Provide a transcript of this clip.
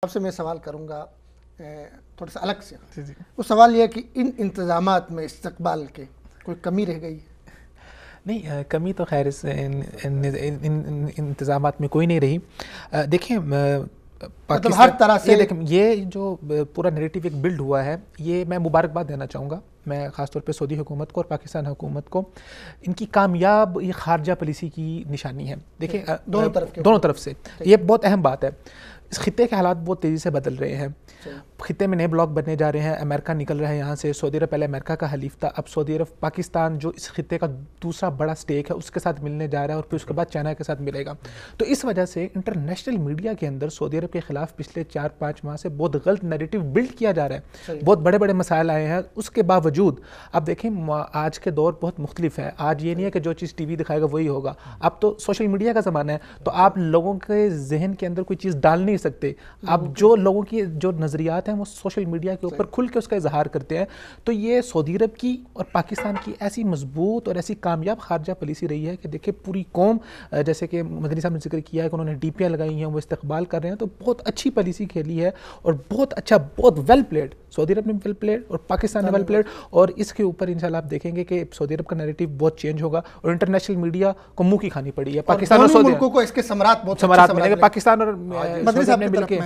آپ سے میں سوال کروں گا تھوڑا سا الگ سے۔ وہ سوال یہ ہے کہ ان انتظامات میں استقبال کے کوئی کمی رہ گئی؟ نہیں، کمی تو خیر اس ان انتظامات میں کوئی نہیں رہی۔ دیکھیں مطلب ہر طرح سے دیکھیں یہ جو پورا نیریٹو ایک بلڈ ہوا ہے، یہ میں مبارکباد دینا چاہوں گا میں خاص طور پہ سعودی حکومت کو اور پاکستان حکومت کو۔ ان کی کامیاب یہ خارجہ پالیسی کی نشانی ہے۔ دیکھیں دونوں طرف سے یہ بہت اہم بات ہے۔ اس خطے کے حالات بہت تیزی سے بدل رہے ہیں، خطے میں نئے بلاک بننے جا رہے ہیں، امریکہ نکل رہا ہے یہاں سے، سعودی عرب پہلے امریکہ کا حلیف تھا، اب سعودی عرب پاکستان جو اس خطے کا دوسرا بڑا سٹیک ہے اس کے ساتھ ملنے جا رہا ہے، اور پھر اس کے بعد چائنا کے ساتھ ملے گا۔ تو اس وجہ سے انٹرنیشنل میڈیا کے اندر سعودی عرب کے خلاف پچھلے 4-5 ماہ سے بہت غلط نیریٹو بلڈ کیا جا رہا ہے، بہت بڑے بڑے مسائل آئے ہیں۔ اس کے باوجود اب دیکھیں آج کے دور بہت مختلف ہے، آج یہ نہیں ہے کہ جو چیز ٹی وی دکھائے گا وہی ہوگا، اب تو سوشل میڈیا کا زمانہ ہے، تو آپ لوگوں کے ذہن کے اندر کوئی چیز ڈال نہیں سکتے۔ اب جو لوگوں کی جو نظریات ہیں وہ سوشل میڈیا کے اوپر کھل کے اس کا اظہار کرتے ہیں۔ تو یہ سعودی عرب کی اور پاکستان کی ایسی مضبوط اور ایسی کامیاب خارجہ پالیسی رہی ہے کہ دیکھیں پوری قوم، جیسے کہ مدنی صاحب نے ذکر کیا ہے کہ انہوں نے ڈی پیاں لگائی ہیں، وہ استقبال کر رہے ہیں، تو بہت اچھی پالیسی کھیلی ہے اور بہت اچھا، بہت ویل پلیڈ، سعودی عرب نے ویل پلیڈ اور پاکستان نے ویل پلیڈ۔ اور اس کے اوپر انشاءاللہ آپ دیکھیں گے کہ سعودی عرب کا نیریٹو بہت چینج ہوگا اور انٹرنیشنل میڈیا کو منہ کی کھانی پڑی ہے۔ پاکستان اور سعودی ملکوں کو اس کے ثمرات ملیں گے، پاکستان اور سعودی عرب نے مل کے